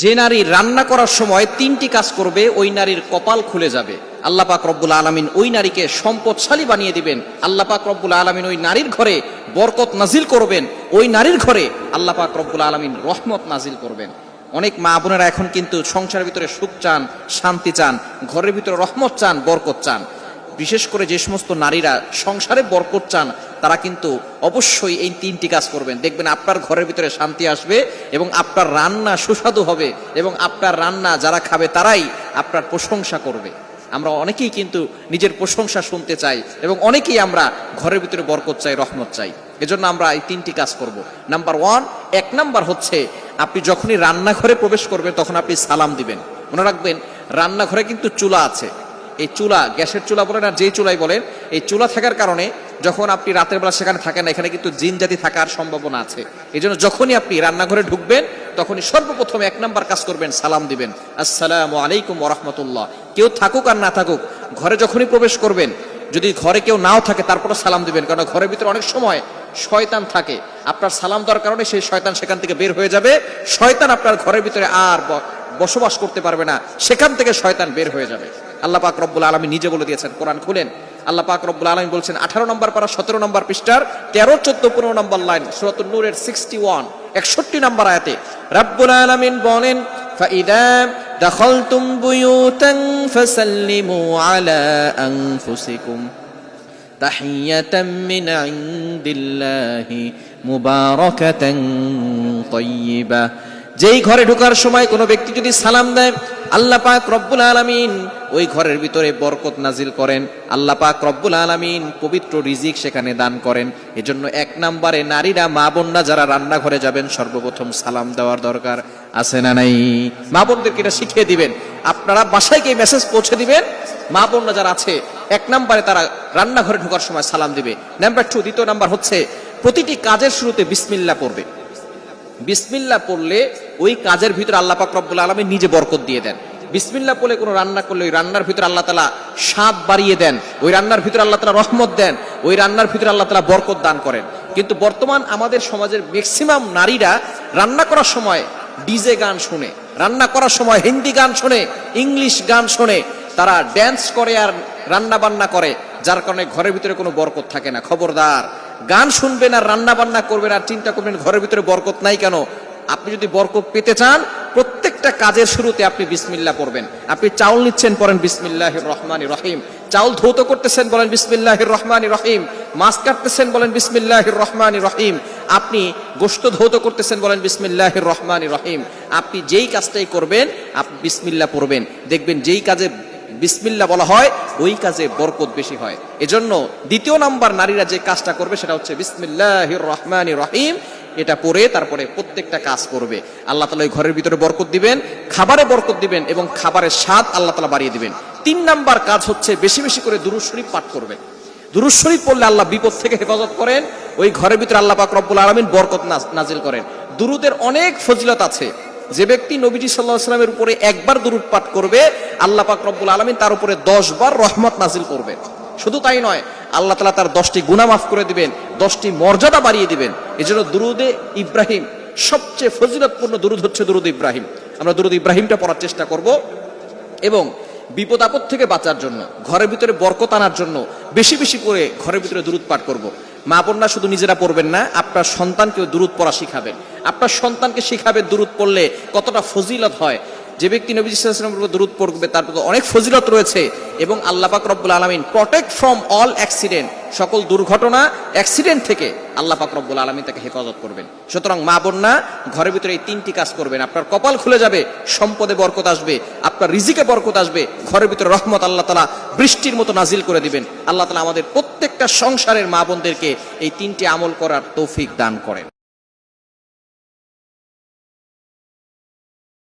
যে নারী রান্না করার সময় তিনটি কাজ করবে ওই নারীর কপাল খুলে যাবে। আল্লাহ পাক রব্বুল আলামিন ওই নারীকে সম্পদশালী বানিয়ে দিবেন। আল্লাহ পাক রব্বুল আলামিন ওই নারীর ঘরে বরকত নাজিল করবেন। ওই নারীর ঘরে আল্লাহ পাক রব্বুল আলামিন রহমত নাজিল করবেন। অনেক মা বোনেরা এখন কিন্তু সংসারের ভিতরে সুখ চান, শান্তি চান, ঘরের ভিতরে রহমত চান, বরকত চান। বিশেষ করে যে সমস্ত নারীরা সংসারে বরকত চান তারা কিন্তু অবশ্যই এই তিনটি কাজ করবেন। দেখবেন আপনার ঘরের ভিতরে শান্তি আসবে এবং আপনার রান্না সুস্বাদু হবে এবং আপনার রান্না যারা খাবে তারাই আপনার প্রশংসা করবে। আমরা অনেকেই কিন্তু নিজের প্রশংসা শুনতে চাই এবং অনেকেই আমরা ঘরের ভিতরে বরকত চাই, রহমত চাই। এজন্য আমরা এই তিনটি কাজ করব। নাম্বার ওয়ান, এক নাম্বার হচ্ছে আপনি যখনই রান্নাঘরে প্রবেশ করবেন তখন আপনি সালাম দিবেন। মনে রাখবেন রান্নাঘরে কিন্তু চুলা আছে। এই চুলা, গ্যাসের চুলা বলেন আর যেই চুলাই বলেন, এই চুলা থাকার কারণে যখন আপনি রাতের বেলা সেখানে থাকেন না, এখানে কিন্তু জিন জাতি থাকার সম্ভাবনা আছে। এই জন্য যখনই আপনি রান্নাঘরে ঢুকবেন তখনই সর্বপ্রথম এক নাম্বার কাজ করবেন, সালাম দিবেন, আসসালামু আলাইকুম ওয়া রাহমাতুল্লাহ। কেউ থাকুক আর না থাকুক, ঘরে যখনই প্রবেশ করবেন, যদি ঘরে কেউ নাও থাকে তারপরে সালাম দিবেন, কারণ ঘরের ভিতরে অনেক সময় শয়তান থাকে। আপনার সালাম দেওয়ার কারণে সেই শয়তান সেখান থেকে বের হয়ে যাবে। শয়তান আপনার ঘরের ভিতরে আর বসবাস করতে পারবে না, সেখান থেকে শয়তান বের হয়ে যাবে। আল্লাহ পাক রব্বুল আলামিন নিজে বলে দিয়েছেন, কোরআন খুলেন, আল্লাহ পাক রব্বুল আলামিন বলছেন 18 নম্বর পারা 17 নম্বর পৃষ্ঠার 13, 14, 15 নম্বর লাইন, সূরাতুন নূরের 61, 61 নম্বর আয়াতে রব্বুল আলামিন বলেন, ফাইদা দাখালতুম বুয়ুতান ফাসাল্লিমু আলা আনফুসিকুম তাহিয়াতাম মিন ইনদিল্লাহি মুবারাকাতান তাইয়্যিবা। যেই ঘরে ঢোকার সময় কোনো ব্যক্তি যদি সালাম দেয়, আল্লাহ পাক রব্বুল আলামিন ওই ঘরের ভিতরে বরকত নাজিল করেন। আল্লাহ পাক রব্বুল আলামিন পবিত্র রিজিক সেখানে দান করেন। এজন্য এক নম্বরে নারীরা, মা বোনরা যারা রান্নাঘরে যাবেন সর্বপ্রথম সালাম দেওয়ার দরকার আছে না নাই? মা বোনদেরকে এটা শিখিয়ে দিবেন। আপনারা বাসায় গিয়ে মেসেজ পৌঁছে দিবেন, মা বোনরা যারা আছে এক নম্বরে তারা রান্নাঘরে ঢোকার সময় সালাম দিবে। নাম্বার 2, দ্বিতীয় নাম্বার হচ্ছে প্রতিটি কাজের শুরুতে বিসমিল্লাহ পড়বে। বিসমিল্লাহ পড়লে ওই কাজের ভিতরে আল্লাহ পাক রব্বুল আলামিন নিজে বরকত দিয়ে দেন। বিসমিল্লাহ পড়লে কোনো রান্না করলে ওই রান্নার ভিতরে আল্লাহ তাআলা স্বাদ বাড়িয়ে দেন, ওই রান্নার ভিতরে আল্লাহ তাআলা রহমত দেন, ওই রান্নার ভিতরে আল্লাহ তাআলা বরকত দান করেন। কিন্তু বর্তমান আমাদের সমাজের ম্যাক্সিমাম নারীরা রান্না করার সময় ডিজে গান শুনে, রান্না করার সময় হিন্দি গান শুনে, ইংলিশ গান শুনে, তারা ড্যান্স করে আর রান্না বান্না করে, যার কারণে ঘরের ভিতরে কোনো বরকত থাকে না। খবরদার, গান শুনবেন আর রান্না বান্না করবেন আর চিন্তা করবেন ঘরের ভিতরে বরকত নাই কেন। আপনি যদি বরকত পেতে চান, প্রত্যেকটা কাজের শুরুতে আপনি বিসমিল্লাহ পড়বেন। আপনি চাউল নিচ্ছেন, পড়েন বিসমিল্লাহির রহমানির রহিম। চাউল ধৌত করতেছেন, বলেন বিসমিল্লাহির রহমানির রহিম। মাছ কাটতেছেন, বলেন বিসমিল্লাহির রহমানির রহিম। আপনি গোশত ধৌত করতেছেন, বলেন বিসমিল্লাহির রহমানির রহিম। আপনি যেই কাজটাই করবেন আপনি বিসমিল্লাহ পড়বেন। দেখবেন যেই কাজে বিসমিল্লাহ বলা হয় ওই কাজে বরকত বেশি হয়। এজন্য দ্বিতীয় নাম্বার নারীরা যে কাজটা করবে সেটা হচ্ছে বিসমিল্লাহির রহমানির রহিম। এটা পড়ে তারপরে প্রত্যেকটা কাজ করবে। আল্লাহ তাআলা ওই ঘরের ভিতরে বরকত দিবেন, খাবারে বরকত দিবেন এবং খাবারের স্বাদ আল্লাহ তাআলা বাড়িয়ে দিবেন। 3 নাম্বার কাজ হচ্ছে বেশি বেশি করে দুরূদ শরীফ পাঠ করবেন। দুরূদ শরীফ পড়লে আল্লাহ বিপদ থেকে হেফাজত করেন, ওই ঘরের ভিতরে আল্লাহ পাক রব্বুল আলামিন বরকত নাজিল করেন। দুরুদের অনেক ফজিলত আছে। যে ব্যক্তি নবীজি সাল্লাল্লাহু আলাইহি ওয়াসাল্লামের উপরে একবার দুরূদ পাঠ করবে, আল্লাহ পাক রব্বুল আলামিন তার উপরে 10 বার রহমত নাজিল করবেন। শুধু তাই নয়, আল্লাহ তাআলা তার 10টি গুনাহ মাফ করে দিবেন, 10টি মর্যাদা বাড়িয়ে দিবেন। এজন্য দুরুদে ইব্রাহিম, সবচেয়ে ফজিলতপূর্ণ দুরুদ হচ্ছে দুরুদ ইব্রাহিম। আমরা দুরুদ ইব্রাহিমটা পড়ার চেষ্টা করব এবং বিপদ আপদ থেকে বাঁচার জন্য, ঘরের ভিতরে বরকত আনার জন্য বেশি বেশি করে ঘরের ভিতরে দুরুদ পাঠ করব। মা বোনরা শুধু নিজেরা পড়বেন না, আপনার সন্তানকেও দুরুদ পড়া শিখাবেন। আপনার সন্তানকে শিখাবেন দুরুদ পড়লে কতটা ফজিলত হয়। যে ব্যক্তি নবী সাল্লাল্লাহু আলাইহি ওয়াসাল্লামের উপর দুরুদ পড়বে তার প্রতি অনেক ফজিলত রয়েছে এবং আল্লাহ পাক রব্বুল আলামিন প্রটেক্ট ফ্রম অল অ্যাক্সিডেন্ট, সকল দুর্ঘটনা, অ্যাক্সিডেন্ট থেকে আল্লাহ পাক রব্বুল আলামিন তাকে হেফাজত করবেন। সুতরাং মা বোনরা ঘরের ভিতরে এই 3টি কাজ করবেন, আপনার কপাল খুলে যাবে, সম্পদে বরকত আসবে, আপনার রিজিকে বরকত আসবে, ঘরের ভিতরে রহমত আল্লাহ তাআলা বৃষ্টির মতো নাজিল করে দিবেন। আল্লাহ তাআলা আমাদের প্রত্যেকটা সংসারের মা বোনদেরকে এই 3টি আমল করার তৌফিক দান করেন।